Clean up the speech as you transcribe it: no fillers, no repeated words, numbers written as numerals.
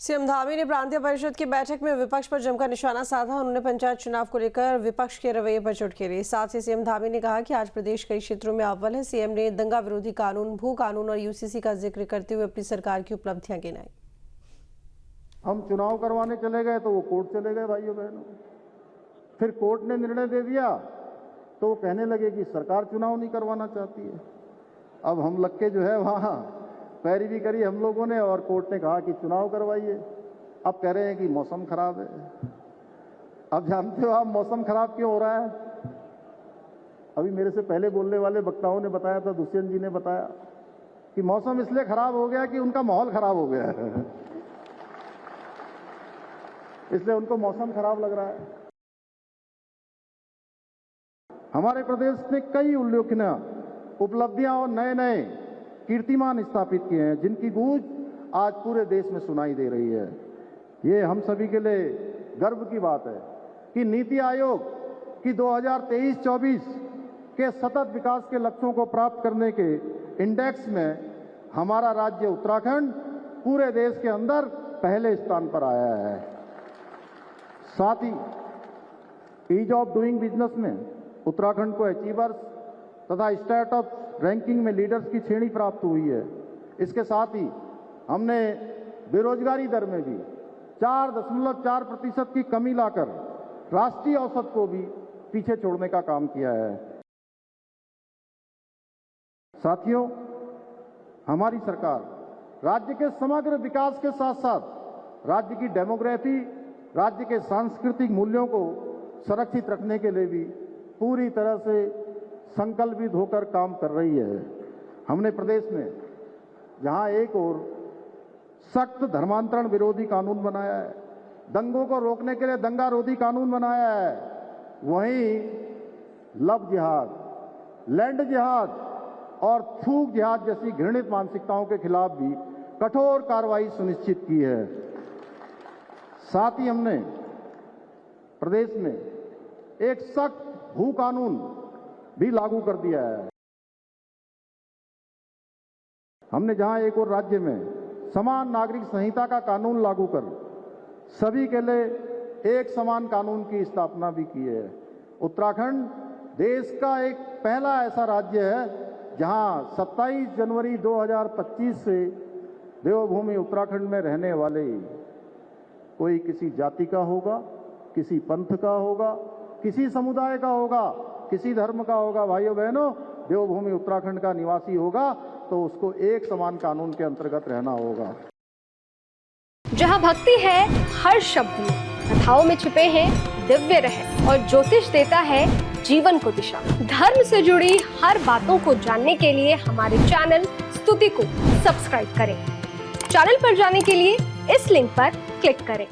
CM Dhami ने प्रांतीय परिषद की बैठक में विपक्ष पर जमकर निशाना साधा। उन्होंने पंचायत चुनाव को लेकर विपक्ष के रवैये पर चुटकी। साथ ही सीएम धामी ने कहा कि आज प्रदेश कई क्षेत्रों में अव्वल है। सीएम ने दंगा विरोधी कानून, भू कानून और यूसीसी का जिक्र करते हुए अपनी सरकार की उपलब्धियां गिनाई। हम चुनाव करवाने चले गए तो वो कोर्ट चले गए भाइयों बहनों। फिर कोर्ट ने निर्णय दे दिया तो वो कहने लगे कि सरकार चुनाव नहीं करवाना चाहती है। अब हम लग के जो है वहाँ पैरवी करी हम लोगों ने और कोर्ट ने कहा कि चुनाव करवाइए। अब कह रहे हैं कि मौसम खराब है। अब जानते हो आप मौसम खराब क्यों हो रहा है? अभी मेरे से पहले बोलने वाले वक्ताओं ने बताया था, दुष्यंत जी ने बताया कि मौसम इसलिए खराब हो गया कि उनका माहौल खराब हो गया है, इसलिए उनको मौसम खराब लग रहा है। हमारे प्रदेश ने कई उल्लेखनीय उपलब्धियां और नए नए कीर्तिमान स्थापित किए हैं, जिनकी गूंज आज पूरे देश में सुनाई दे रही है। ये हम सभी के लिए गर्व की बात है कि नीति आयोग की 2023-24 के सतत विकास के लक्ष्यों को प्राप्त करने के इंडेक्स में हमारा राज्य उत्तराखंड पूरे देश के अंदर पहले स्थान पर आया है। साथ ही ईज ऑफ डूइंग बिजनेस में उत्तराखंड को अचीवर्स तथा स्टार्टअप रैंकिंग में लीडर्स की श्रेणी प्राप्त हुई है। इसके साथ ही हमने बेरोजगारी दर में भी 4.4% की कमी लाकर राष्ट्रीय औसत को भी पीछे छोड़ने का काम किया है। साथियों, हमारी सरकार राज्य के समग्र विकास के साथ साथ राज्य की डेमोग्राफी, राज्य के सांस्कृतिक मूल्यों को संरक्षित रखने के लिए भी पूरी तरह से संकल्पित होकर काम कर रही है। हमने प्रदेश में जहां एक ओर सख्त धर्मांतरण विरोधी कानून बनाया है, दंगों को रोकने के लिए दंगा रोधी कानून बनाया है, वहीं लव जिहाद, लैंड जिहाद और थूक जिहाद जैसी घृणित मानसिकताओं के खिलाफ भी कठोर कार्रवाई सुनिश्चित की है। साथ ही हमने प्रदेश में एक सख्त भू कानून भी लागू कर दिया है। हमने जहां एक और राज्य में समान नागरिक संहिता का कानून लागू कर सभी के लिए एक समान कानून की स्थापना भी की है। उत्तराखंड देश का एक पहला ऐसा राज्य है जहां 27 जनवरी 2025 से देवभूमि उत्तराखंड में रहने वाले कोई किसी जाति का होगा, किसी पंथ का होगा, किसी समुदाय का होगा, किसी धर्म का होगा, भाइयों बहनों, देवभूमि उत्तराखंड का निवासी होगा तो उसको एक समान कानून के अंतर्गत रहना होगा। जहां भक्ति है हर शब्द में, कथाओं में छुपे हैं दिव्य रहस्य और ज्योतिष देता है जीवन को दिशा। धर्म से जुड़ी हर बातों को जानने के लिए हमारे चैनल स्तुति को सब्सक्राइब करें। चैनल पर जाने के लिए इस लिंक पर क्लिक करें।